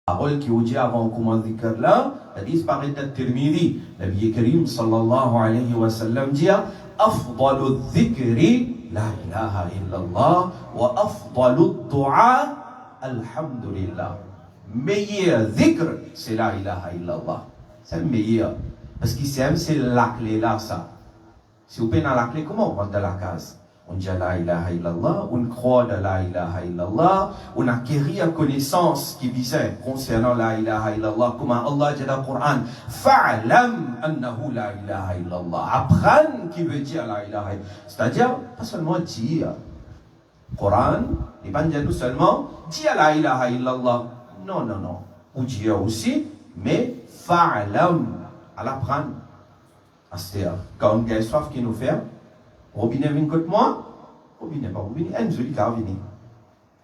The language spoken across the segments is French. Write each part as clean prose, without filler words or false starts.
parole qui dit avant qu'on commence dhikr là, hadith par at-Tirmidhi, Nabi Karim sallallahu alayhi wa sallam dit afdalu dhikri la ilaha illallah wa afdalu du'a alhamdulillah. Meilleur dhikr c'est la ilaha illallah. C'est le meilleur. Parce qu'il c'est la clé là ça. Si vous prenez la clé, comment on rentre dans la case? On dit la ilaha illallah, on croit dans la ilaha illallah, on acquérit la connaissance qui visait concernant la ilaha illallah, comme Allah dit dans le Coran, fa'alam annahu la ilaha illallah. Apprendre qui veut dire la ilaha illallah. C'est-à-dire, pas seulement dire. Coran, il va dire nous seulement, dire la ilaha illallah. Non, non, non. Ou dire aussi, mais fa'alam, à l'apprendre. C'est-à-dire, quand on a soif qui nous fait, robinet vient contre moi, robinet pas robinet, elle nous dit qu'à venir.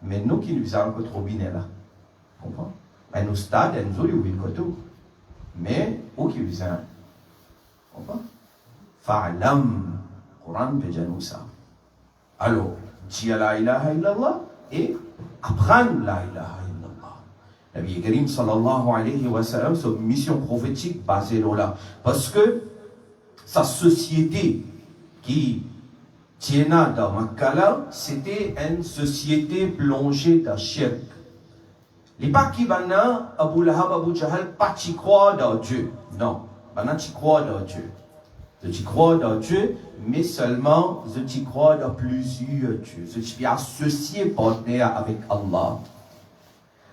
Mais nous qui nous avons contre robinet là, comprends? Mais nous stades, elle nous dit qu'on vient contre. Mais où qui nous avons, comprends? Fa'alam, Coran peut dire nous ça. Alors, dire la ilaha illallah et apprendre la ilaha illallah. Nabi Karim sallallahu alayhi wa sallam, c'est une mission prophétique basée là. Parce que sa société qui tiena dans Makkah, c'était une société plongée dans shirk. Les Pakibana, Abu Lahab, Abu Jahal, pas tu crois dans Dieu. Non, Bana tu crois dans Dieu. Tu crois dans Dieu, mais seulement tu crois dans plusieurs dieux. Tu es associé, partenaire avec Allah.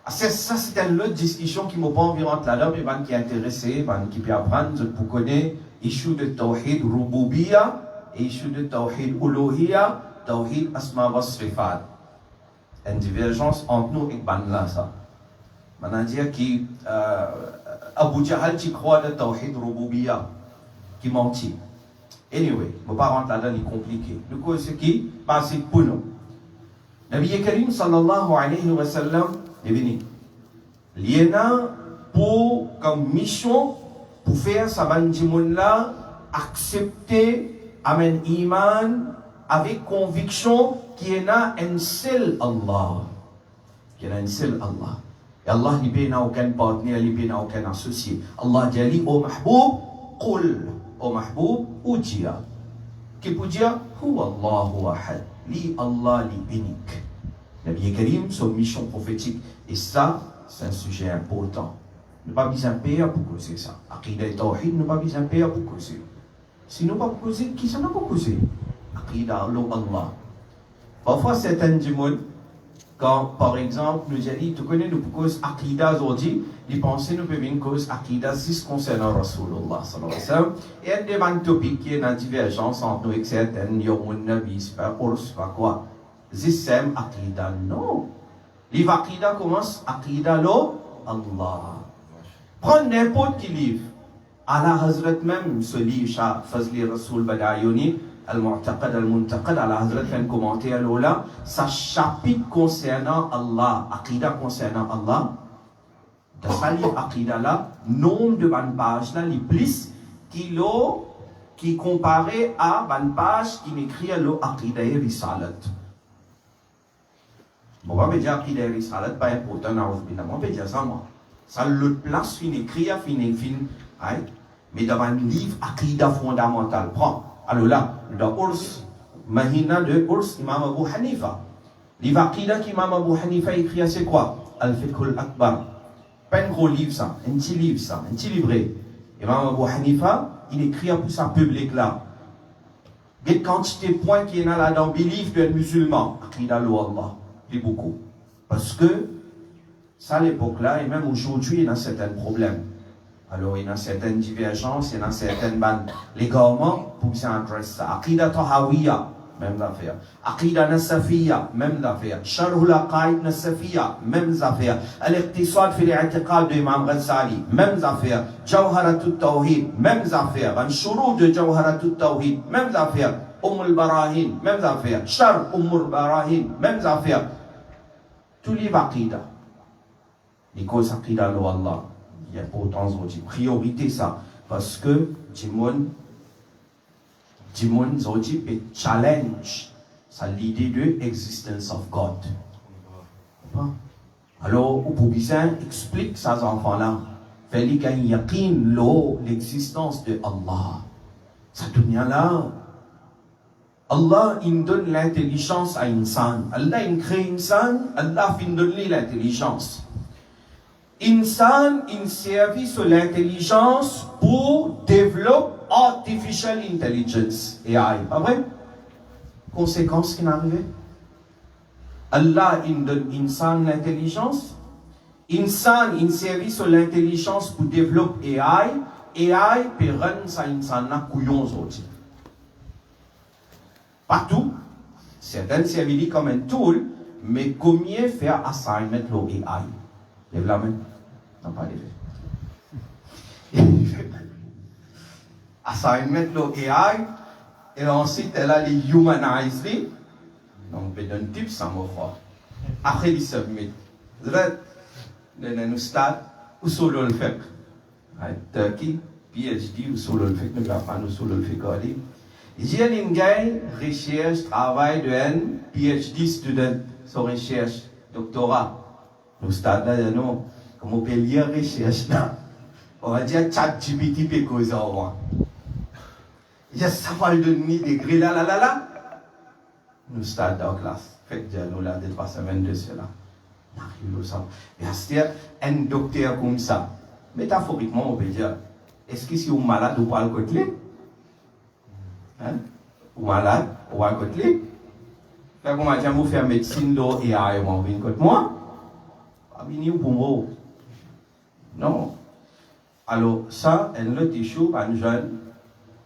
Ça, c'est une autre discussion qui m'a pas envie de rentrer là-dedans, mais qui est intéressé, qui peut apprendre, pour connaître l'issue de Tawhid Rububiya, issue de Tawhid Uluhiya, Tawhid Asma wa Sifat. Une divergence entre nous et Banla, ça. Maintenant, dire que Abu Jahal, tu crois de Tawhid Rububiya, qui mentit. Anyway, je ne vais pas rentrer là-dedans, il est compliqué. Du coup, ce qui passe pour nous. Nabi Karim sallallahu alayhi wa sallam est venu. Il y a pour comme mission pour faire sa bandimoun-là accepter amen iman avec conviction qu'il y a un seul Allah. Qu'il y a un seul Allah. Et Allah n'y a aucun partenaire, il n'y a aucun associé. Allah dit au mahboub, qul. Au mahboub, ou dia. Qui peut dire, huwa Allahu ahad. Li Allah, li unique. Nabi Karim, son mission prophétique. Et ça, c'est un sujet important. Nous pas besoin de payer pour causer ça. Aqida et Tawhid, nous pas besoin de payer pour causer. Si nous pas causer, qui ça n'a pas causé? Aqida, Allah. Parfois, certains du monde, quand, par exemple, nous dit, tu connais, nous cause Aqida aujourd'hui, les pensées nous peuvent une cause Aqida, c'est concernant Rasulullah, sallallahu alayhi wa sallam. Et il y a des topics qui est une divergence entre nous et certaines, Yomun Nabi, c'est pas quoi. Zissem Aqida, non. Livre Aqida commence Aqida lo Allah. Prends n'importe quel livre. Allah Hazrat même, ce livre, Fazli Rasoul Badayoni, Al-Mu'taqad, Al-Muntaqad, Allah Hazrat fait un commentaire là, ça chapitre concernant Allah, Aqida concernant Allah. Dans ce livre Aqida là, nombre de pages là, les plus qui comparé à une page qui m'écrit à l'Aqida et Risalat. On va me dire Aqida et Risalat, pas important, on peut dire ça moi. Ça l'autre place fin écrit, fin, mais dans un livre Aqida fondamental. Prends. Alors là, dans Urs, Mahina de Urs, Imam Abu Hanifa. Livre Aqida qu'Imam Abu Hanifa écrit, c'est quoi? Al-Fiqh al-Akbar. Pas un gros livre ça, un petit livre ça, un petit livret. Imam Abu Hanifa, il écrit pour sa public là. Des quantités de points qu'il y a là dans les livres de musulmans. Aqida Allah. Il y a beaucoup. Parce que, ça à l'époque là, et même aujourd'hui, il y a certains problèmes. Alors, il y a certaines divergences, il y a certaines bandes. Les gouvernements, pour qu'ils s'adressent ça. Aqida Tahawiyya, même affaire. Aqida Nasafiyya, même affaire. Sharhul Aqaid Nasafiyya, même affaire. Al-Iqtisad fi l'I'tiqad de Imam Ghazali, même affaire. Jawharatut Tawhid, même affaire. Al-Shurud de Jawharatut Tawhid, même affaire. Al Barahin, même affaire. Shar Al Barahin, même affaire. Tous les Aqida. Les causes Aqida lo Allah. Il y a pourtant une priorité ça. Parce que Dimon Zodi est challenge. C'est l'idée de existence of God. Alors, au Boubizin explique ces enfants-là. Fallait qu'il yaqin l'existence de Allah. Cette dunya-là, Allah, il donne l'intelligence à insan. Allah, il crée insan, Allah, il donne l'intelligence. Insan, il servit sur l'intelligence pour développer artificial intelligence. AI, pas vrai? Conséquence qui est arrivée. Allah, il donne insan l'intelligence. Insan, il servit sur l'intelligence pour développer AI. AI peut rendre sa insan na couillon aussi. Partout, certains servent comme un tool, mais combien faire assignment le AI? Lève la main. Non, pas levé. Assignment le AI, et ensuite elle a les humanize. Donc, on peut donner un type sans mot fort. Après, il submit. Vous êtes dans un stade où solo le fait. Turquie, PhD, ou solo le fait, nous n'avons pas nous solo le fait. J'ai une gars, recherche, travail de un PhD student, son recherche, doctorat. Nous stade là, nous, comme on peut lire recherche là, on va dire ChatGPT peut causer au revoir. Il y a ça va le donner des degrés là. Nous stade dans la classe. Fait que nous là, 2-3 semaines de cela. N'arrive ça. Bien sûr, un docteur comme ça, métaphoriquement, on peut dire, est-ce que si vous êtes malade, vous parlez côté? Hein? Ou malade, ou à côté. Fait qu'on m'a dit, vous faire médecine d'eau et à moi, vous venez moi. Pas venir pour moi. Non. Alors, ça, un autre issue, un jeune,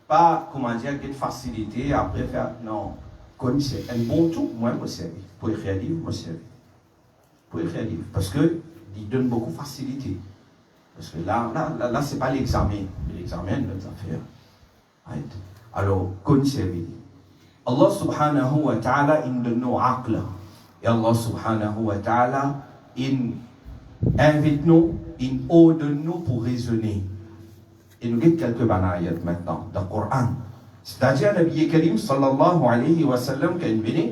pas, comment dire, de facilité, après faire, non. Connaissez, un bon tout, moi, je me servis. Pour écrire un livre, je me servis. Pour écrire un livre. Parce que, il donne beaucoup de facilité. Parce que là, c'est pas l'examen. L'examen, notre affaire. Right? Alors, connaissez. Allah subhanahu wa ta'ala, il donne nos aqla. Et Allah subhanahu wa ta'ala, il invite nous, il ordonne nous pour raisonner. Et nous avons quelques banayat maintenant, dans le Coran. C'est-à-dire, le Nabi Karim sallallahu alayhi wa sallam, quand il vient,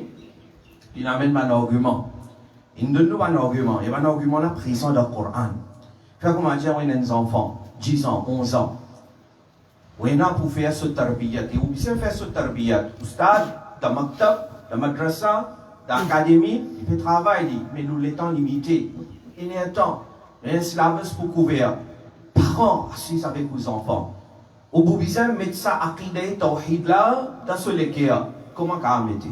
il amène un argument. Il donne nous un argument. Et un argument là, présent dans le Coran. Fait comment dire, on a des enfants, 10 ans, 11 ans. On a pour faire ce tarbiyat. Et vous pouvez faire ce tarbiyat. Au stade, dans le maktab, dans le madrasa, dans l'académie, il peut travailler, mais nous l'étant limité. Il y a un temps. Il y a un syllabus pour couvrir. Parents, assis avec vos enfants. Au bout de mettre ça à Qidah, Tawhid là, dans ce l'équerre. Comment qu'on mette?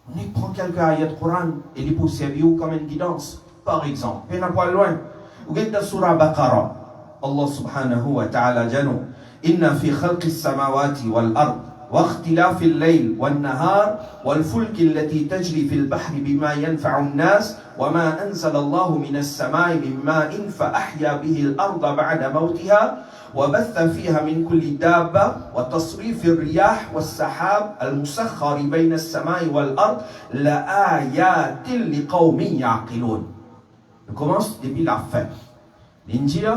On prend quelques ayats de Coran et les pour servir comme une guidance. Par exemple, il n'y a pas loin. Vous êtes dans Surah Baqarah. Allah subhanahu wa ta'ala janu. Inna fi khalqi samawati wal ard. واختلاف الليل والنهار والفلك التي تجري في البحر بما ينفع الناس وما أنزل الله من السماء من ماء فأحيا به الأرض بعد موتها وبث فيها من كل دابة وتصريف الرياح والسحاب المسخر بين السماء والأرض لآيات لقوم يعقلون. On commence depuis la fin. L'Injil,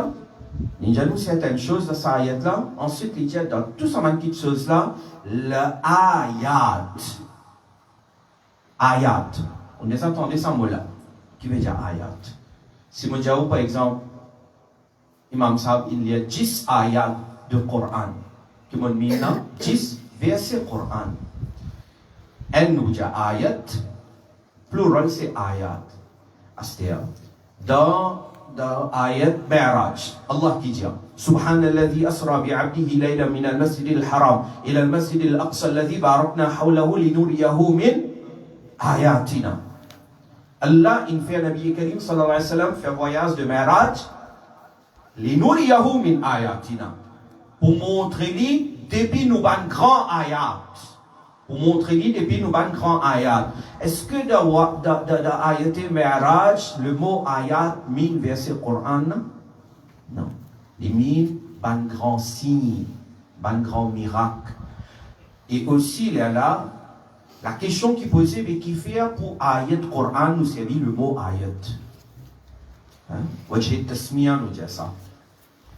nous certaines choses dans cette ayat-là. Ensuite, il dit dans tout ces petites choses-là, le ayat. Ayat. On les entendait sans mot-là. Qui veut dire ayat? Si je dis par exemple, Imam Sahab, il y a 10 ayats de Coran. Qui m'ont mis là, 10 versets Coran. Elle nous dit ayat, plural c'est ayat. C'est-à-dire, dans ayat Mi'raj, Allah qui dit سبحان الذي أسرى بعبده ليلا من المسجد الحرام إلى المسجد الأقصى الذي باركنا حوله لنريه من آياتنا. Allah, il fait un Nabi Karim sallallahu alayhi wa sallam faire voyage de Mi'raj لنريه من آياتنا pour montrer lui depuis nous ban grand ayat. Pour montrer lui depuis nous ban grand ayat. Est-ce que dans ayat Mi'raj le mot ayat mine verset Coran? Non. Les mines, ban grand signe, ban grand miracle. Et aussi, là, la question qui posait, mais qui fait pour ayat Coran nous servir le mot ayat. Wajh tasmiya nous dit ça.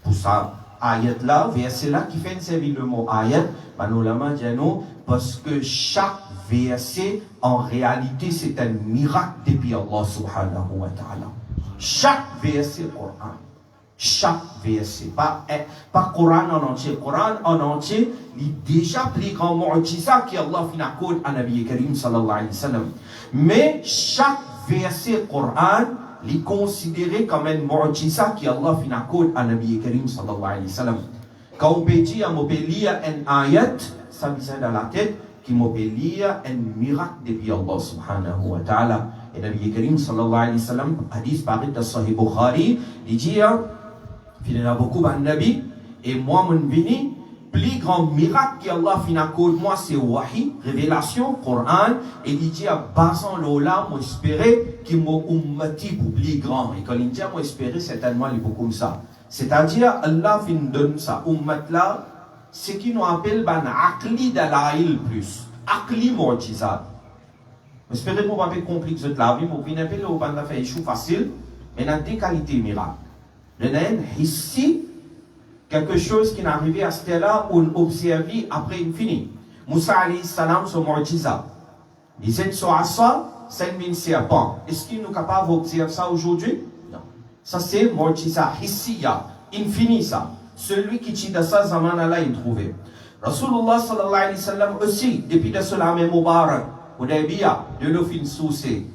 Pour ça, ayat là, verset là, qui fait servir le mot ayat, nous l'avons dit non, parce que chaque verset, en réalité, c'est un miracle depuis Allah subhanahu wa ta'ala. Chaque verset Coran. Chaque verset. Pas Coran en entier. Coran en entier, il est déjà plus grand mu'jiza qu'Allah fin accorde à Nabi Karim sallallahu alayhi wa sallam. Mais chaque verset Coran, il est considéré comme un mu'jiza qu'Allah fin accorde à Nabi Karim sallallahu alayhi wa sallam. Quand on peut dire, on peut lire un ayat, ça vient dans la tête, qui peut lire un miracle depuis Allah subhanahu wa ta'ala. Et Nabi Karim sallallahu alayhi wa sallam, hadith paru dans Sahih Bukhari, il dit, il y en a beaucoup de Nabi, et moi, mon vini, plus grand miracle qu'Allah fin accorde moi, c'est wahi, révélation, Coran, et il dit, basant l'ola, moi espérer qu'il m'a ummati pour plus grand. Et quand il dit, moi espérer, certainement, il est beaucoup comme ça. C'est-à-dire, Allah fin donne ça, ummat là, ce qui nous appelle ban akli dalail plus, akli mu'jizat. Espérez pour pas faire compliqué de la vie, pour venir appeler au ban faire échou facile, mais dans des qualités miracles. Le nain ici quelque chose qui n'est arrivé à ce là où on observe après une finie. Moussa alayhi salam sur mu'jiza. Les êtres sur Assa, 5000 serpents. Est-ce qu'il nous est capable d'observer ça aujourd'hui? Non. Ça c'est mu'jiza hissiya, infini ça. Celui qui tient de ça, zaman Allah il trouvait. Rasulullah sallallahu alayhi wa sallam aussi, depuis de cela même Mubarak, Hudaybiyah, de l'ofin soucé.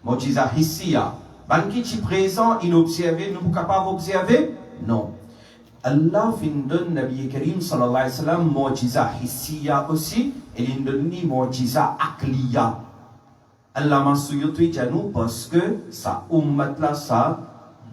Mu'jiza hissiya. Ban qui est présent, inobservé, nous sommes capables d'observer? Non. Allah fin donne Nabi Karim sallallahu alayhi wa sallam mu'jiza hissiya aussi, et il donne ni mu'jiza akliya. Allah m'a souhaité nous parce que ça ummat là ça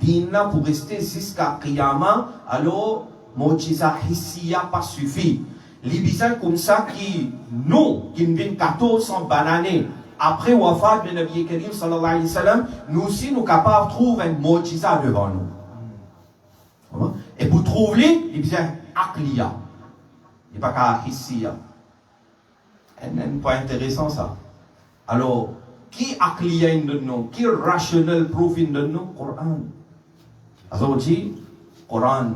dina pour rester jusqu'à Qiyamah, alors mu'jiza hissiya pas suffit. Les bizarres comme ça qui nous qui viennent 1400 bananes après wafat de Nabi Karim sallallahu alayhi wa sallam, nous aussi nous capables de trouver un mu'jiza devant nous. Et pour trouver, il vient akliya. Il n'y a pas qu'à hissiya. C'est un point intéressant ça. Alors, qui akliya de nous? Qui rationnel proof de nous? Coran. Alors, on dit, Coran,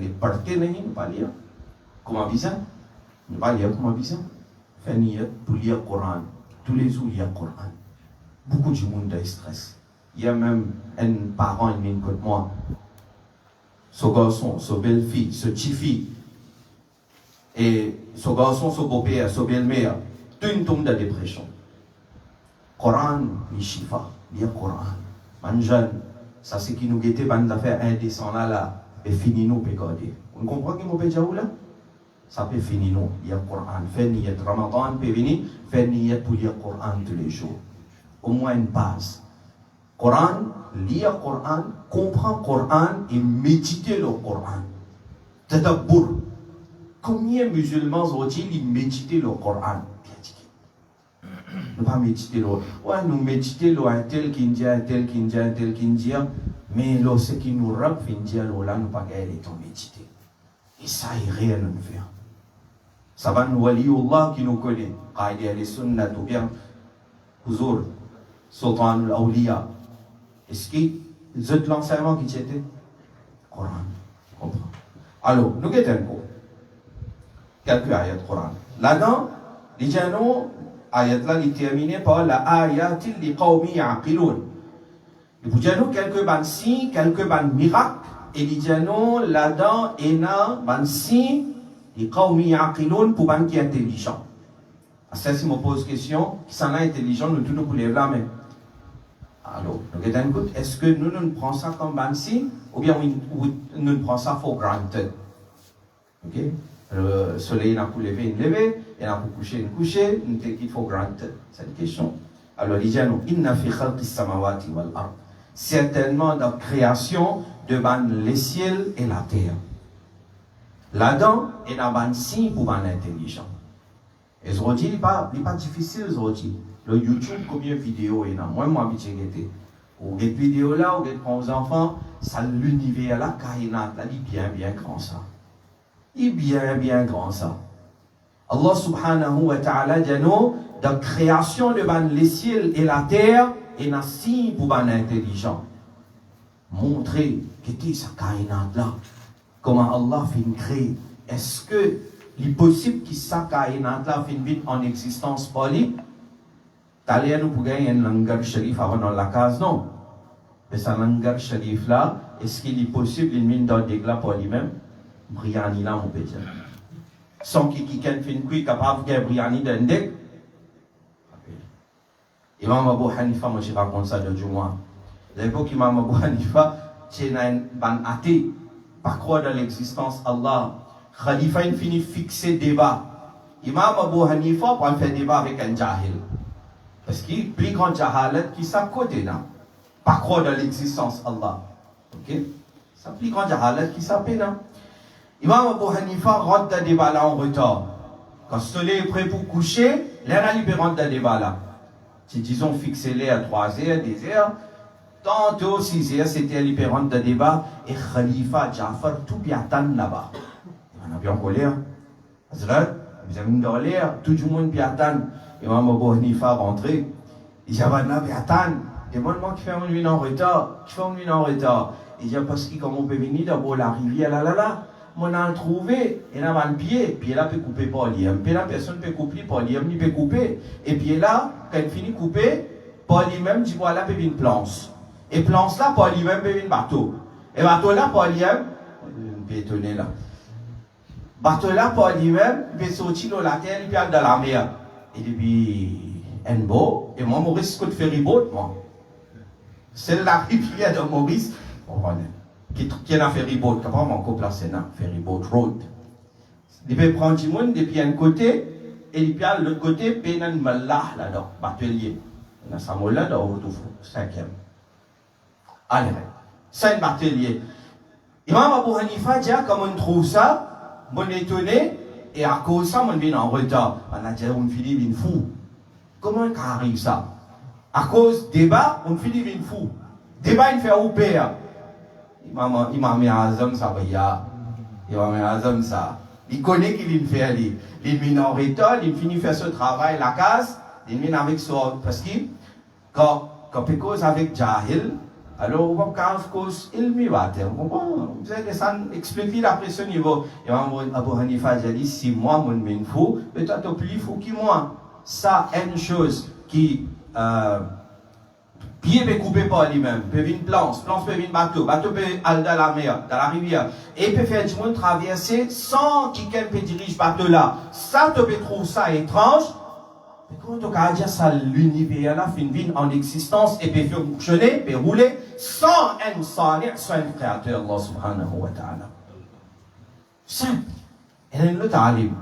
les parties ne sont pas lire. Comment bien? Ne pas lire comment bien? Faire niyyat pour lire Coran. Tous les jours, il y a Coran. Beaucoup de monde a stress. Il y a même un parent, il vient contre moi. Ce garçon, ce belle-fille, ce petit-fille, et ce garçon, ce beau-père, ce belle-mère, tout une tombe de dépression. Coran, il chifa, il y a Coran. Man jeune, ça c'est qui nous guettait, ban d'affaires indécent là, et fini nous, pécadé. On comprend qu'il m'a fait dire là? Ça peut finir nous, il y a Coran. Faire niyyat Ramadan, peut venir, faire niyyat pour lire Coran tous les jours. Au moins une base. Coran, lire Coran, comprendre Coran et méditer le Coran. Tadabbur. Combien de musulmans ont-ils médité le Coran? Ne pas méditer le. Ouais, nous méditer le un tel qui dit, un tel qui dit, un tel qui dit, mais là, ce qui nous rappe, fin dit, là, nous pas gagner ton méditer. Et ça est réel, nous faire. Ça va nous waliullah qui nous connaît. Qaïdi al-Sunnah, ou bien, Huzur, Sultan al-Awliya. Est-ce que c'est l'enseignement qui était Coran. Comprends. Alors, nous guettons quelques ayats de Coran. Là-dedans, les gens, ayat là, il est terminé par la ayatil li qawmi ya'qilun. Vous avez quelques bansi, quelques ban miracles, et les gens, là-dedans, il y a bansi, li qawmi ya'qilun pour ban qui est intelligent. Ça, si je me pose question, qui s'en est intelligent, nous tous nous pouvons lever la main. Alors, est-ce que nous prenons ça comme bansi ou bien nous prenons ça for granted? Ok? Le soleil n'a pas levé, il levé, et n'a pas couché, nous take it for granted. C'est une question. Alors, il dit à nous, inna fi khalqis samawati wal ard. Certainement dans la création de les ciels et la terre. Là-dedans, il y a un bansi pour ban intelligent. Et aujourd'hui, il n'est pas difficile aujourd'hui. Le YouTube, combien de vidéos il y a? Moi, je suis habitué. Ou des vidéos là, ou des grands enfants, ça l'univers là, kainat là, il est bien grand ça. Il est bien grand ça. Allah subhanahu wa ta'ala dit nous, dans la création de les ciels et la terre, il y a un signe pour ban intelligent. Montrer que c'est ça kainat là. Comment Allah fait créer. Est-ce que il est possible que ça kainat là fait vite en existence par lui? T'allez nous pour gagner un langage sharif avant dans la case, non. Et ça langue sharif là, est-ce qu'il est possible une mine dans des pour lui-même? Briani là, mon petit. Sans qu'il y ait une capable de Briani d'un deck. Imam Abu Hanifa, moi je raconte ça de Juma. À l'époque, Imam Abu Hanifa, c'est un ban athée, pas croire dans l'existence Allah. Khalifa, il finit fixer débat. Imam Abu Hanifa, pour faire débat avec un jahil. Parce qu'il y a plus grand jahalat qui s'à côté là. Pas croire dans l'existence Allah. Ok? C'est plus grand jahalat qui s'appelle là. Imam Abu Hanifa rentre dans débat là en retard. Quand le soleil est prêt pour coucher, l'air il rentre dans débat là. Si disons fixez-les à 3 heures, 10 heures, tantôt 6 heures, c'était l'hyperante de débat, et Khalifa Jafar tout bien là-bas. On a bien en colère. Hazrat, vous avez une colère, tout le monde bien attendre. Imam Abu Hanifa rentré. Il dit, ah, bien attendre. Demande-moi qui fait une nuit en retard. Qui fait une nuit en retard. Il dit, parce que comme on peut venir d'abord la rivière, là. On a trouvé, il a un pied, puis là peut couper par l'IM. Puis là, personne ne peut couper par l'IM, ni peut couper. Et puis là, quand il finit de couper, par lui-même, dit voilà, peut une planche. Et planche là, par lui-même, peut une bateau. Et bateau là, par lui-même, il peut étonner là. Bateau là, par lui-même, il peut sortir dans la terre, il peut aller dans la mer. Et puis, un beau, et moi, Maurice, je faire ferryboat, moi. C'est la rivière de Maurice, on connaît. Qui a fait ferryboat, comment on coupe la Sénat, ferryboat road. Il peut prendre du monde depuis un côté, et il peut aller de l'autre côté, puis il y a un mallah là-dedans, batelier. Il y a un mallah là, au cinquième. Allez, c'est un batelier. Imam Abu Hanifa dit, comme on trouve ça, on est étonné, et à cause de ça, on vient en retard. On a dit, on finit une fou. Comment ça arrive ça? À cause du débat, on finit une fou. Débat, il fait au père. Imam Azam, ça va y a. Imam Azam, ça. Il connaît qu'il vient faire. Il vient en retard, il finit faire ce travail, la case, il vient avec son. Parce que, quand il cause avec Jahil, alors on va cause ilmi water. Vous allez expliquer après ce niveau. Imam Abu Hanifa a dit si moi, mon min fou, peut-être plus fou que moi. Ça, une chose qui. Pied peut couper par lui-même, peut venir planche peut venir bateau peut aller dans la mer, dans la rivière, et peut faire du monde traverser sans que quelqu'un peut diriger bateau là. Ça, tu peux trouver ça étrange, mais quand tu peux dire ça, l'univers là, finit en existence et peut fonctionner, peut rouler, sans un sani, sans un créateur, Allah subhanahu wa ta'ala. Simple. Et le ta'alim.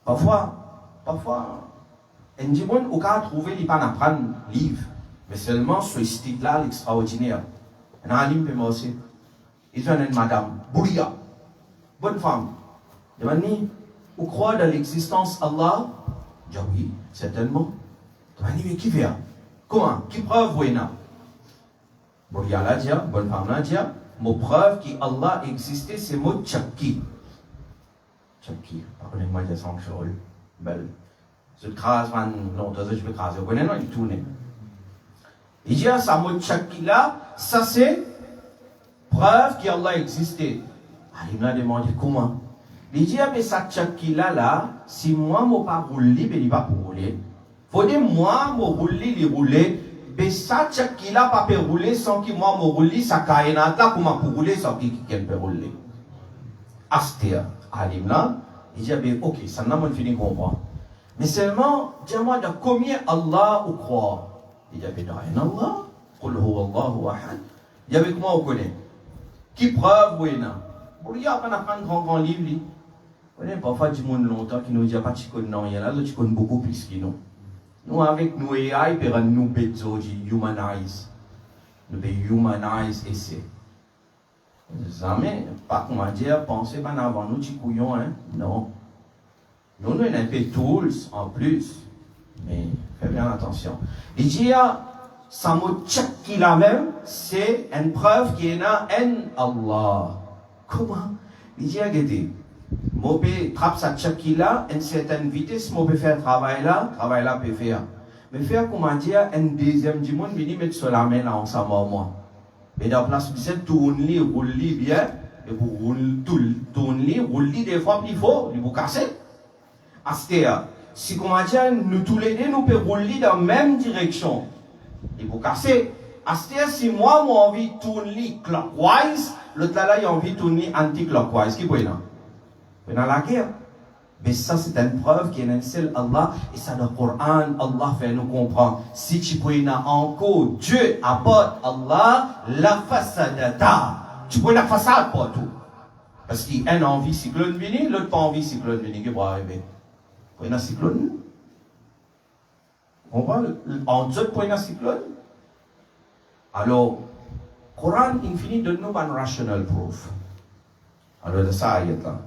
Parfois, un monde, on peut trouver, il peut apprendre livre. Mais seulement ce style-là, l'extraordinaire. Un alim peut aussi. Ils ont une madame, Bouria, bonne femme. Demandez, vous croyez dans l'existence Allah? Je dis oui, certainement. Demandez, mais qui fait? Comment? Qui preuve, oui, non? Bouria l'a dit, bonne femme l'a dit, mon preuve qu'Allah existait, c'est le mot Tchaki. Tchaki, pardonnez-moi, j'ai sans chose. Belle. Je crase, longtemps, je vais craser. Vous connaissez, non, il tourne. Il dit, ça mot Tchaki là, ça c'est preuve qu'Allah existait. Il m'a demandé comment. Il dit, mais ça Tchaki là, si moi, je ne pas rouler, ben il va pas rouler. Faut dire, moi, je rouler, il rouler. Mais ça Tchaki là, pas peut rouler sans que moi, je rouler, ça kainat là, comment pour rouler sans que quelqu'un peut rouler. Astir, Alim là, il dit, ben ok, ça n'a pas fini de comprendre. Mais seulement, dis-moi de combien Allah ou croit. Il y avait rien Allah, Qul huwa Allahu ahad. Il y avait comment on connaît? Qui preuve, oui, non? Pour y avoir un grand livre, on est parfois du monde longtemps qui nous dit pas que tu connais rien là, tu connais beaucoup plus que nous. Nous, avec nous AI, nous pouvons humanize. Nous pouvons humanize essai. Jamais, pas comment dire, pensez pas avant nous, tu couillons, hein? Non. Nous, nous avons un peu tools en plus. Mais faites bien attention. Il dit, ça mot Tchaki là même, c'est une preuve qu'il y a un Allah. Comment? Il dit, regardez, moi peux trappe sa Tchaki là, une certaine vitesse, moi peux faire travail là peut faire. Mais faire comment dire, un deuxième du monde, il mettre sur la main là ensemble moi. Mais dans la place, c'est tourner, rouler bien, et pour tourner, rouler des fois plus fort, il vous casser. Astéa. Si comment dire, nous tous les deux, nous pouvons rouler dans la même direction. Il faut casser. Si moi, j'ai envie de tourner clockwise, l'autre là, il a envie de tourner anti-clockwise. Qui peut y aller? Dans la guerre. Mais ça, c'est une preuve qu'il y a un seul Allah. Et ça, dans le Coran, Allah fait nous comprendre. Si tu peux y aller encore, Dieu apporte Allah la façadata. Tu peux la façade pour tout. Parce qu'il y a un envie cyclone vini, l'autre pas envie cyclone vini. Qui va arriver? Pour y aller cyclone? On va en deux pour y aller cyclone? Alors, Coran infini donne-nous un rational proof. Alors, de ça, il y a là.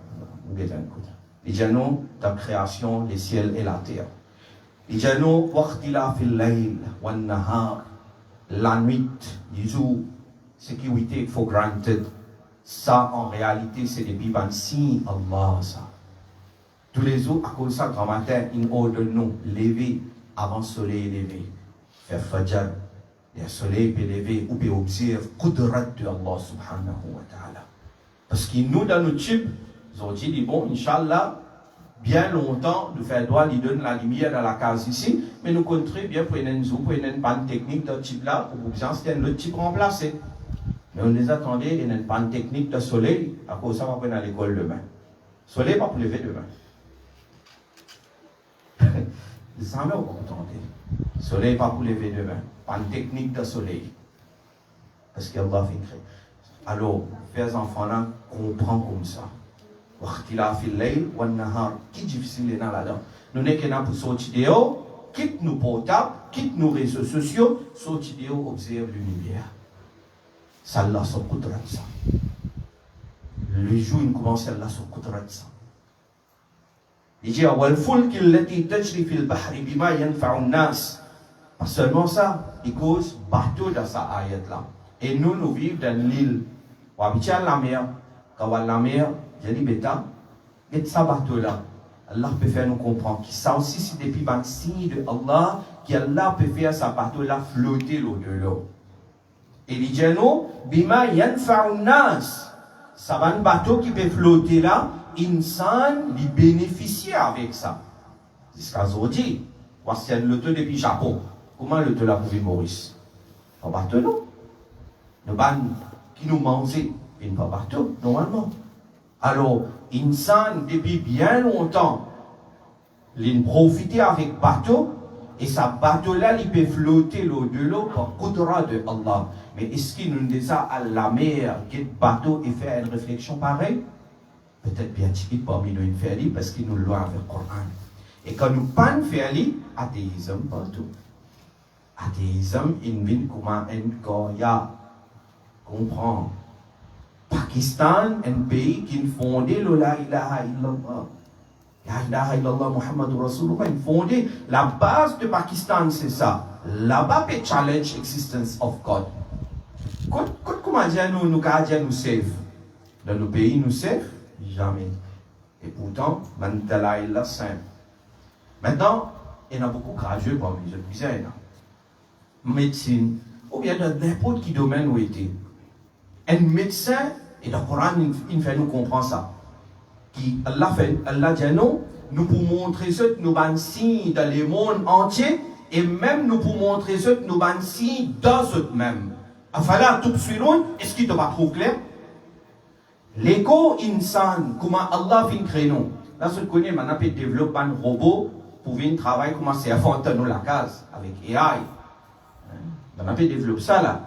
Il y a nous, la création des ciels et la terre. Il y a nous, waqtila fil layl, wan nahar, la nuit, du jour, ce qui we take for granted. Ça, en réalité, c'est des bivansi, Allah, ça. Tous les jours, à cause de ça, grand matin, il ordonne nous lever avant le soleil lever. Faire fajr. Le soleil peut lever ou peut observer Qudrat de Allah subhanahu wa ta'ala. Parce qu'il nous, dans nos chips, ils ont dit, bon, Inch'Allah, bien longtemps, nous faisons droit, ils donnent la lumière dans la case ici, mais nous contribuons bien pour une panne technique de type là, pour que vous ayez le type remplacé. Mais on les attendait, il y a une panne technique de soleil, à cause de ça, on va prendre à l'école demain. Soleil, pas pour lever demain. Les amis, on va contenter. Soleil, pas pour lever demain. Panne technique de soleil. Parce qu'Allah fait créer. Alors, les enfants là, comprennent comme ça. Qui difficile est là-dedans. Nous n'est que là pour sortir dehors, quitte nos portables, quitte nos réseaux sociaux, sortir dehors, observe l'univers. Ça là, son coup de ça. Le jour, il commence à là, son coup de ça. Il dit, والفلك التي تجري في البحر بما ينفع الناس. Pas seulement ça, il cause bateau dans sa ayat là. Et nous, nous vivons dans l'île. On habite à la mer. Quand on a la mer, j'ai dit, bêta, et ça bateau là. Allah peut faire nous comprendre que ça aussi, c'est depuis un signe de Allah, qu'Allah peut faire sa bateau là flotter l'eau de l'eau. Et il dit, non, bima yanfa'un nas. Ça va un bateau qui peut flotter là, insan, il bénéficie avec ça. Jusqu'à aujourd'hui, voici le taux depuis Japon. Comment le taux là pour vivre Maurice? Pas bateau, non? Le ban qui nous mangeait, il n'est pas bateau, normalement. Alors, insan, depuis bien longtemps, il profitait avec bateau, et sa bateau là, il peut flotter l'eau de l'eau par Qudra de Allah. Mais est-ce qu'il nous dit ça à la mer, quel bateau, et faire une réflexion pareille? Peut-être bien typique parmi nous une faire parce qu'il nous l'a avec le Coran. Et quand nous pas faire athéisme partout. Athéisme, il vient comment un Goya comprend. Pakistan, un pays qui a fondé le La ilaha illallah. La ilaha illallah Muhammad Rasulullah, il a fondé. La base de Pakistan, c'est ça. Là-bas, peut challenge existence of God. Comment dire nous gardiens nous safe? Dans nos pays, nous safe? Jamais. Et pourtant, Mandala est là simple. Maintenant, il y en a beaucoup gradués parmi les autres. Médecine, ou bien dans n'importe quel domaine où il était. Un médecin, et dans le Coran, il fait nous comprendre ça. Allah dit non, nous pour montrer ce que nous avons signes dans le monde entier, et même nous pour montrer ce que nous avons signes dans ce même. Afala tout suivant, est-ce qu'il te va trop clair? L'éco insan, comment Allah fin créer nous. Là, ce que connaît, maintenant, peut développer un robot pour venir travailler, comment c'est à Fontaine la case, avec AI. On peut développer ça là.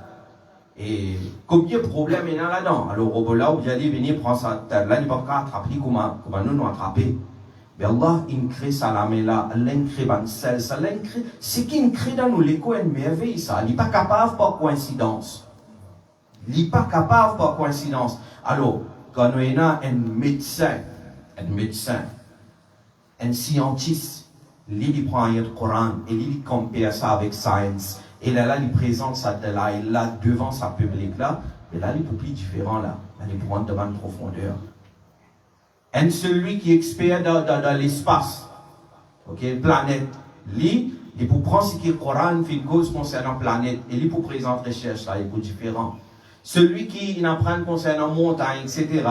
Et combien de problèmes il y a là-dedans? Alors, le robot là, vous allez venir prendre ça, là, il va pas attraper comment nous attraper. Mais Allah, il crée ça là, mais là, Allah, il crée un sel, ça, Allah, il crée. Ce qu'il crée dans nous, l'écho est une merveille, ça. Il n'est pas capable par coïncidence. Il n'est pas capable par coïncidence. Alors, quand on a un médecin, un scientiste, il prend le Coran et il compare ça avec science. Et là, il présente ça là, devant sa public là. Et là, il est plus différent là. Là, il prend devant une profondeur. Et celui qui est expert dans l'espace, ok, planète, lui, il peut prendre ce qui est le Coran, fait une cause concernant la planète, et il peut présenter recherche là, il est différent. Celui qui apprend concernant montagne, etc.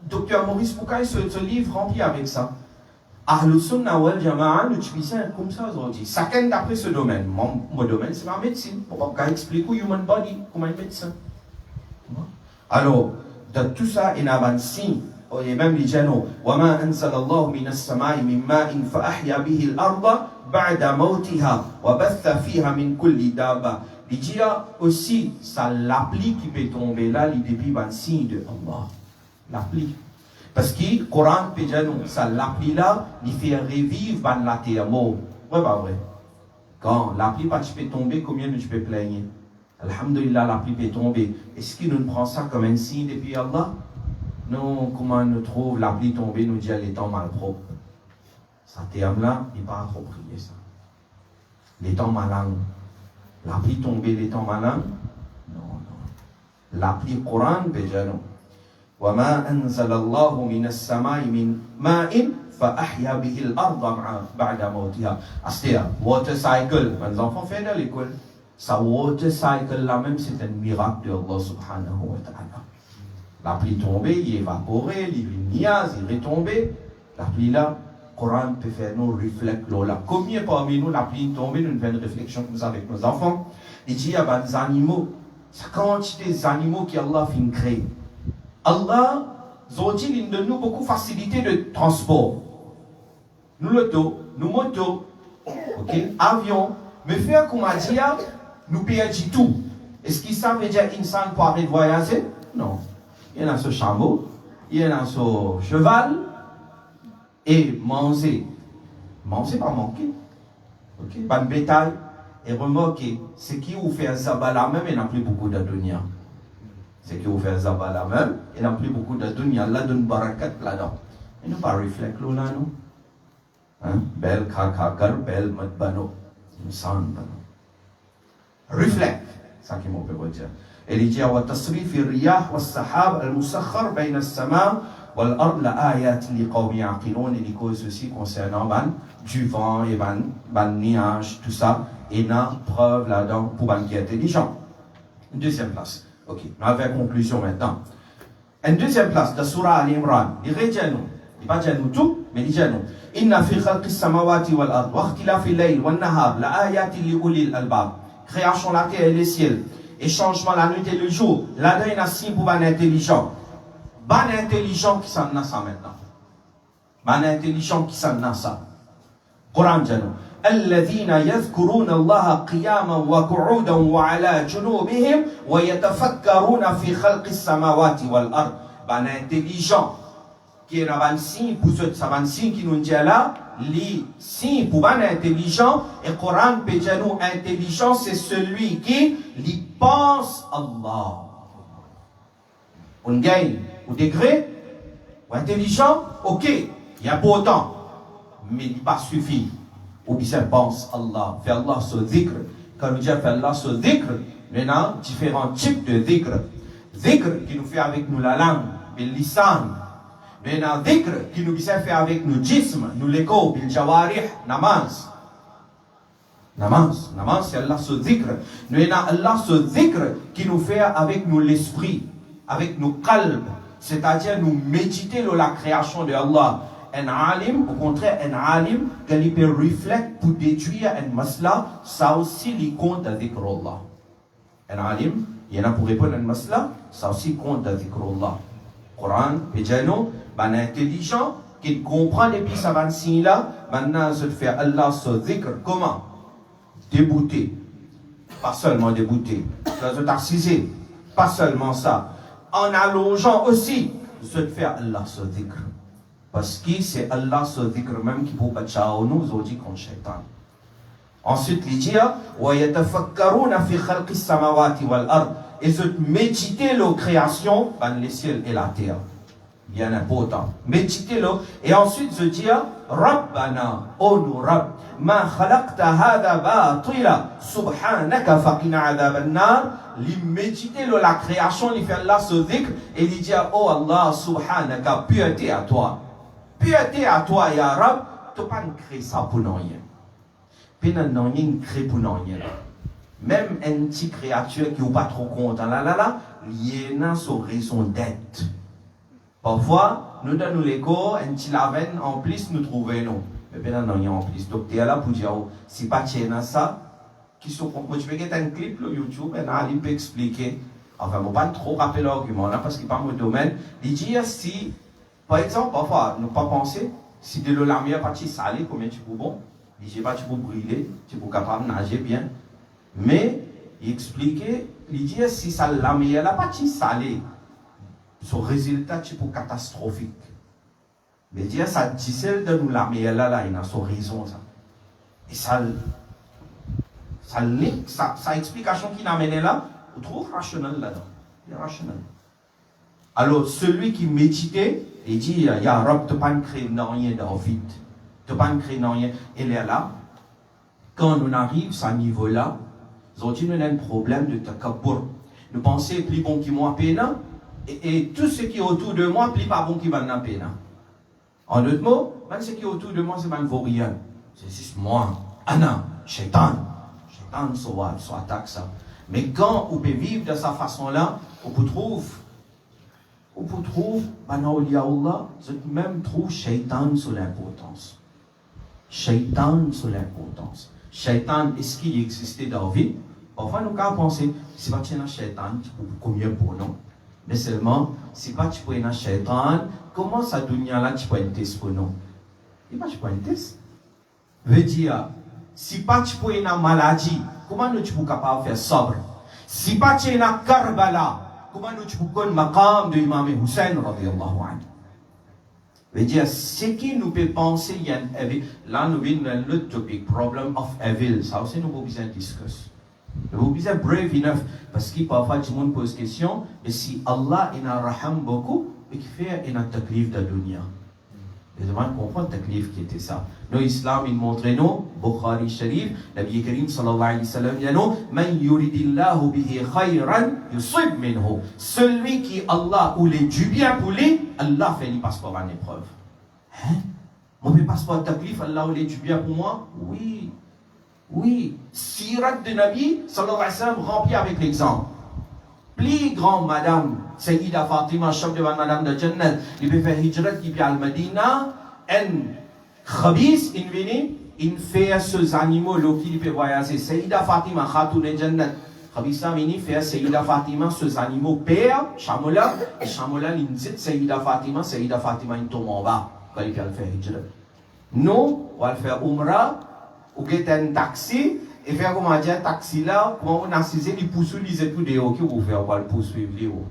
Docteur Maurice Boucaille, ce livre rempli avec ça. Ahlus Sunnah wal Jama'a, nous utilisons comme ça aujourd'hui. Chacun d'après ce domaine. Mon domaine, c'est la médecine. On va expliquer au human body, comment un médecin. Alors, dans tout ça, il y a un signe. Et même les gens, وَمَا أَنزَلَ اللَّهُ مِنَ السَّمَاءِ مِن مَاءٍ فَأَحْيَا بِهِ الْأَرْضَ بَعْدَ مَوْتِهَا وَبَثَّ فِيهَا مِن كُلِّ دَابَّةٍ. Il dit aussi, ça l'appli qui peut tomber là, il depuis un signe de Allah. L'appli. Parce que le Coran peut dire, ça l'appli là, il fait revivre la terre mort. Ouais, pas vrai. Quand l'appli pas tu peux tomber, combien tu peux plaigner? Alhamdulillah, l'appli peut tomber. Est-ce qu'il nous prend ça comme un signe depuis Allah? Non, comment nous trouve l'appli tomber, nous dit les temps malpropres. Ça terme-là, il n'est pas approprié ça. Les temps malins. L'appli tomber, les temps malins? Non, non. L'appli Coran peut dire non. وَمَا أَنزَلَ اللَّهُ مِنَ السَّمَاءِ مِن مَاءٍ فَأَحْيَا بِهِ الْأَرْضَ بَعْدَ مَوْتِهَا. C'est-à-dire, water cycle. Les enfants font à l'école. Ça water cycle là même, c'est un miracle de Allah subhanahu wa ta'ala. La pluie tombée, il est évaporé, il est niaise, il est tombé. La pluie là, le Coran peut faire nous réfléchir là. Combien parmi nous, la pluie tombée, nous faisons une réflexion comme ça avec nos enfants. Il dit, il y a des animaux, ça quantité d'animaux qu'Allah a créé. Allah, il donne nous beaucoup de facilité de transport. Nous l'auto, nous motos, okay, avions, mais faire comme on dit, nous payons tout. Est-ce qu'ils savent déjà insan pour arrêter de voyager? Non. Il y en a ce chameau, il y en a ce cheval, et manger. Manger pas manquer. Ok? Pas de bétail. Et remarquez, ce qui vous fait un sabbat là même, il n'a plus beaucoup de dunya. Ce qui vous fait un sabbat là même, il n'a plus beaucoup de dunya. Allah donne barakat là-dedans. Il n'a pas réfléchi là, non? Hein? Bel kakakar, bel matbano. Insan bano. Réfléchi. C'est ça qui m'en peut dire. Il dit وتصريف الرياح والسحاب المسخر بين السماء والأرض لآيات لقوم يعقلون. Il dit ceci concernant du vent et nuages, tout ça, et une preuve là-dedans pour qui est intelligent. Une deuxième place. Ok, on va faire conclusion maintenant. Une deuxième place de Surah Al-Imran. Il dit nous, il pas dire nous tout, mais il dit nous. إن في خلق السماوات والأرض واختلاف الليل والنهار لآيات لأولي الألباب. Création de la terre et les ciels. Et changement la nuit et le jour. Là-dedans, il y a un signe pour les intelligents. Les intelligents qui s'en a ça maintenant. Les intelligents qui s'en a ça. Coran dit الذين يذكرون الله قياما وقعودا وعلى جنوبهم ويتفكرون في خلق السماوات والأرض. Les intelligents qui est un signe pour ceux qui nous dit là, les signes pour un intelligent, et le Coran peut dire nous intelligent, c'est celui qui lui pense Allah. On gagne au degré, ou intelligent, ok, il y a pas autant, mais il n'est pas suffit. Ou bien pense Allah, fait Allah ce dhikr. Quand nous disons fait Allah ce dhikr, il y a différents types de dhikr. Dhikr qui nous fait avec nous la langue, le lisan. Mais il y a un dhikr qui nous fait avec nos jism, nous l'écho, bil jawarih, namaz. Namaz, c'est Allah ce dhikr. Mais il y a Allah ce dhikr qui nous fait avec nous l'esprit, avec nos qalb, c'est-à-dire nous méditer la création de Allah. Un alim, au contraire, un alim, quand il peut réfléchir pour détruire un masla, ça aussi lui compte à dhikr Allah. Un alim, il y en a pour répondre à un masla, ça aussi compte à dhikr Allah. Coran, et Jano, ben intelligent, qui comprend depuis sa vanne là, maintenant se fait Allah ce dhikr, comment? Débouter. Pas seulement débouter, se tarciser. Pas seulement ça. En allongeant aussi, se faire Allah ce dhikr. Parce que c'est Allah ce dhikr même qui peut battre nous aujourd'hui contre Shaitan. Ensuite, il dit, وَيَتَفَكَّرُونَ فِي خَلْقِ السَّمَاوَاتِ وَالْأَرْضِ. Et se méditer la création, ben les ciels et la terre. Bien important. Méditez-le. Et ensuite, je dis, Rabbana, oh nous, Rabb, ma khalaqta hada batila, subhanaka faqina adab an-nar. Li méditez-le la création, il fait Allah ce dhikr, et il dit, oh Allah, subhanaka, pureté à toi. Pureté à toi, ya Rabb, tu pas créer ça pour non rien. Puis non rien créé pour non rien. Même une petite créature qui n'est pas trop content, là, il y a une raison d'être. Parfois, nous donnons l'écho, un petit laven en plus, nous trouvons non. Mais bien, non, il y a en plus. Donc, tu es là pour dire, si pas tu es ça, qui sont moi, je vais mettre un clip sur YouTube, et là, il peut expliquer. Enfin, je ne vais pas trop rappeler l'argument là, parce qu'il n'est pas mon domaine. Il dit, si, par exemple, parfois, ne pas penser, si de l'eau la meilleure partie salée, combien tu peux bon? Il dit, tu peux brûler, tu peux capable de nager bien. Mais, il expliquait, il dit, si ça la meilleure la partie salée, son résultat tu peux catastrophique. Mais dire ça dit celle de nous la meilleure là, il a son raison ça. Et ça explication qu'il a amené là, on trouve rationnel là-dedans. Il est rationnel. Alors celui qui méditait, il dit, il y a Rob, tu ne pas créer rien dans vide. Tu ne pas créer rien. Il est là. Quand on arrive à ce niveau-là, nous avons un problème de takabbur. Nous pensons plus bon qui moi peine. Et tout ce qui est autour de moi, plus pas bon qui va n'en peine. En d'autres mots, même ce qui est autour de moi, c'est même vaut rien. C'est juste moi, Anna, Shaitan. Shaitan soit attaque ça. Mais quand on peut vivre de cette façon-là, on peut trouver, Allah, même trouve Shaitan sur l'importance. Shaitan sur l'importance. Shaitan, est-ce qu'il existait dans la vie? Parfois, nous avons pensé, si pas tu es un Shaitan, tu peux combien pour nous? Mais seulement, si pas tu peux être un Shaitan, comment ça dunya là tu peux être test pour nous? Et pas tu peux être test. Veut dire, si pas tu peux être une maladie, comment nous tu peux capable faire sobre? Si pas tu es une Karbala, comment nous tu peux connaître maqam de Imam Hussein radiyallahu anhu? Veut dire, ce qui nous peut penser, il y a un evil. Là, nous venons dans le topic, problem of evil. Ça aussi, nous avons besoin de discuter. Nous avons besoin de brave enough. Parce que parfois, tout le monde pose question, mais si Allah il a raham beaucoup, et qu'il fait un taklif de la dunya. Les gens comprennent le taklif qui était ça. Nous, l'islam, il montre nous, Bukhari Sharif, Nabi Karim sallallahu alayhi wa sallam, il dit nous, Man yuridillahu bihi khayran yusib minhu. Celui qui Allah ou les du bien pour lui, Allah fait lui passe par une épreuve. Hein? Mon passe par taklif, Allah ou les du bien pour moi? Oui. Oui. Sirat de Nabi sallallahu alayhi wa sallam rempli avec l'exemple. Plus grande madame, Sayyida Fatima, chef de madame de Jannat, il peut faire hijrat qui vient à Medina, en khabis, il fait ces animaux qui peut voyager. Sayyida Fatima, Khatoun de Jannat, khabisa vini fait Sayyida Fatima, ces animaux père, Shamola, et Shamola, il dit Sayyida Fatima, il tombe en bas, quand il peut faire hijrat. Nous, on va faire Umrah, ou get un taxi, et faire comment dire taxi là, comment on a saisi les poursuivre les époux de qui vous faire pour le poursuivre les hauts.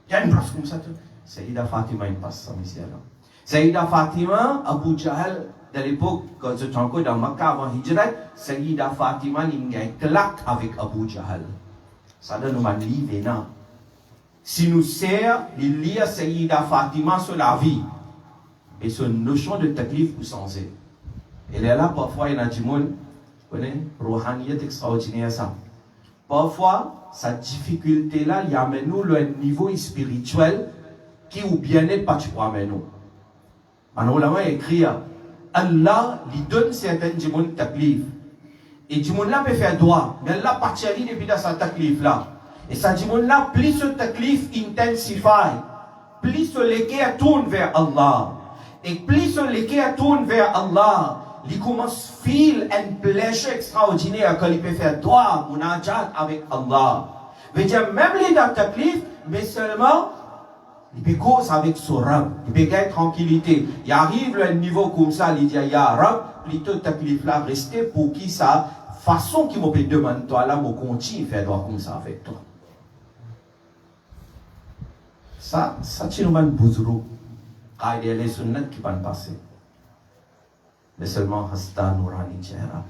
Il y a une place comme ça. Sayyida Fatima, il passe ça ici là. Sayyida Fatima, Abu Jahl, de l'époque, quand je suis encore dans Makkah avant Hijrat, Sayyida Fatima, il y a une claque avec Abu Jahl. Ça donne un livre là. Si nous sert, il lit Sayyida Fatima sur la vie. Et sur une notion de taklif pour changer. Elle est là, parfois, il y a du monde. Vous connaissez, Rouhaniyat extraordinaire ça. Parfois, sa difficulté-là, il y a nous le niveau spirituel qui ou bien-être pas tu peux amener nous. Alors, là, il écrit, Allah lui donne certaines du monde taklif. Et du monde là peut faire droit, mais Allah partit depuis dans sa taklif-là. Et ça du monde là, plus ce taklif intensifie, plus ce l'équerre tourne vers Allah. Et plus ce l'équerre tourne vers Allah, il commence à faire un plaisir extraordinaire quand il peut faire droit, munajat avec Allah. Veut dire, même les taklif, mais seulement, il peut cause avec son Rab, il peut gagner tranquillité. Il arrive à un niveau comme ça, il dit, ya Rab, plutôt taklif là, rester pour qui ça, façon qui me peut demander, toi là, me continue à faire droit comme ça avec toi. Ça, c'est un bouzrou. Quand il y a les sunnats qui vont passer. Mais seulement Hasta Nourani Tchera.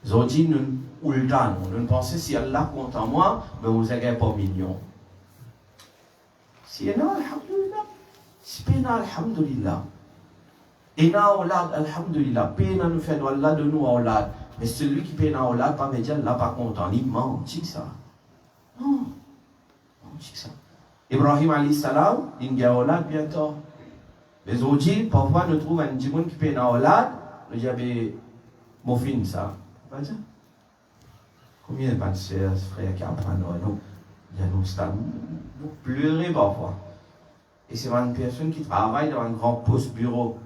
Zodi, nous nous pensons si Allah compte en moi, mais vous n'avez pas million. Si non, alhamdulillah. Si pena, alhamdulillah. Et na olad, alhamdulillah. Pena nous fait Allah de nous olad. Mais celui qui pena olad, pas me dire, là pas content, il ment, c'est ça. Non, c'est ça. Ibrahim alayhi salam, il y a olad bientôt. Les autres, parfois, nous trouvons un petit monde qui paye dans l'olad, nous avons Mofin, ça. Pas ça? Combien de frères qui apprennent nous? Il y a nous, nous pleurons parfois. Et c'est une personne qui travaille dans un grand poste bureau.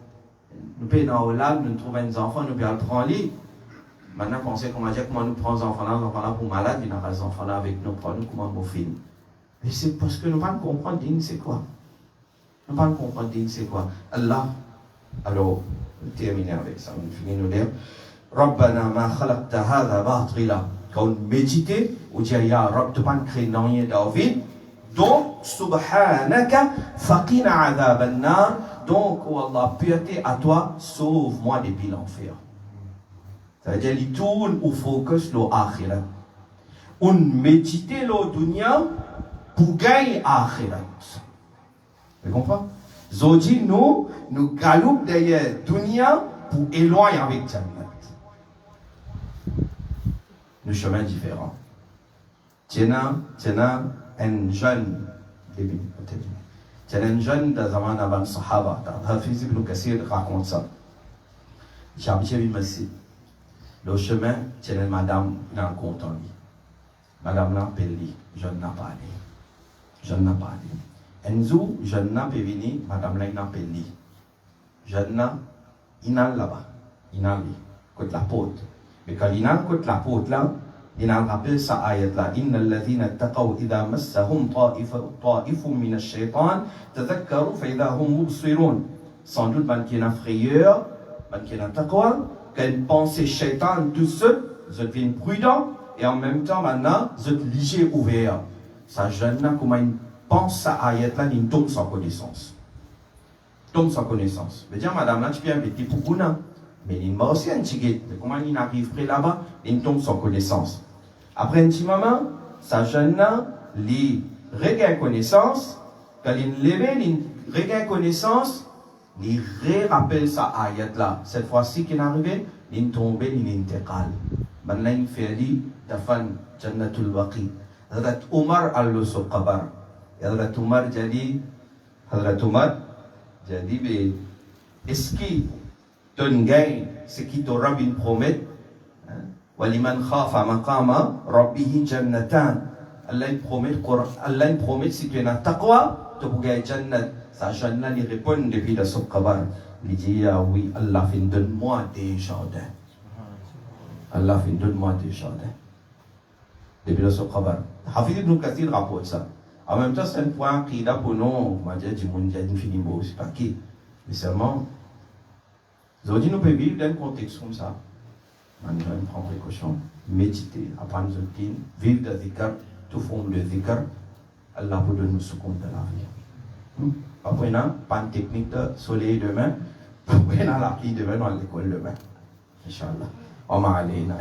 Nous payons dans Hollande, nous trouvons des enfants, nous payons le prendre lit. Maintenant, pensez comment dire comment nous prenons les enfants-là pour malades, nous avons les enfants-là avec nous, pour nous, comment nous films. Mais c'est parce que nous ne pouvons pas comprendre c'est quoi. Nous ne pouvons pas comprendre c'est quoi. Allah, alors, terminer avec ça, on finit nous dire. Rabbana ma khalaqta hadha batila. Quand on médite, on dit ya Rabb, tu ne peux pas créer rien David. Donc, subhanaka faqina adhab an-nar. Donc, oh Allah, pureté à toi, sauve-moi depuis l'enfer. Ça veut dire qu'il tourne au focus le akhirat. On médite le dunya pour gagner akhirat. Vous comprenez? Zodi, nous galopons derrière dunya pour éloigner avec Jannat. Nous chemins différents. Tiens un jeune début. Tiens un jeune dans zaman avant Sahaba. Hafiz ibn Kassir raconte ça. J'ai habité au masjid. Le chemin, tiens une madame dans le compte en lui. Madame n'a pas dit, jeune n'a pas dit. Jeune n'a pas dit. Enzo, jeune n'a pas venu, madame n'a pas dit. Jeune n'a, il n'a là-bas. Il n'a lui, côté la porte. Mais quand il n'a côté la porte là, il a rappelé ça ayat là. Inna alladhina taqaw idha massahum ta'ifun min ash-shaytan tadhakkaru fa idha hum mubsirun. Sans doute, man qui est en frayeur, man qui est en taqwa, quand une pensée shaitan tout seul, vous êtes prudent et en même temps maintenant, vous êtes léger ouvert. Ça jeune là, comment il pense ça ayat là, il tombe sans connaissance. Tombe sans connaissance. Je veux dire, madame là, tu peux inviter pour nous. Mais il m'a aussi un petit comment il arrive près là-bas, il tombe sans connaissance. Après un petit moment, sa jeune là, il regagne connaissance. Quand il lève, il regagne connaissance, il rappelle sa ayat là. Cette fois-ci qu'il est arrivé, il tombe, il intégrale. Maintenant, il fait dit, Dafan Jannatul Baqi. Hadrat Umar al-Lusul Qabar. Hadrat Umar jadi, est-ce qu'il donne gain ce qui te Rabbi promet? Waliman khafa maqama rabbihi jannatan. Allah promet si tu es dans taqwa, tu peux gagner jannat. Sa jannat lui répond depuis le Qabar. Il dit ah oui, Allah fait donne-moi des jardins. Allah fait donne-moi des jardins. Depuis le Qabar. Hafiz ibn Kathir rapporte ça. En même temps, c'est un point qui est pour nous, on va dire du monde infini, c'est pas qui. Mais seulement, aujourd'hui, nous pouvons vivre dans un contexte comme ça. On prend précaution, méditer, apprendre le din, vivre de zikr, tout forme de zikr. Allah peut donner nous secours de la vie. Après, pas une technique de soleil demain. Après, la pluie demain, dans l'école demain. Inch'Allah. On m'a allé, il y a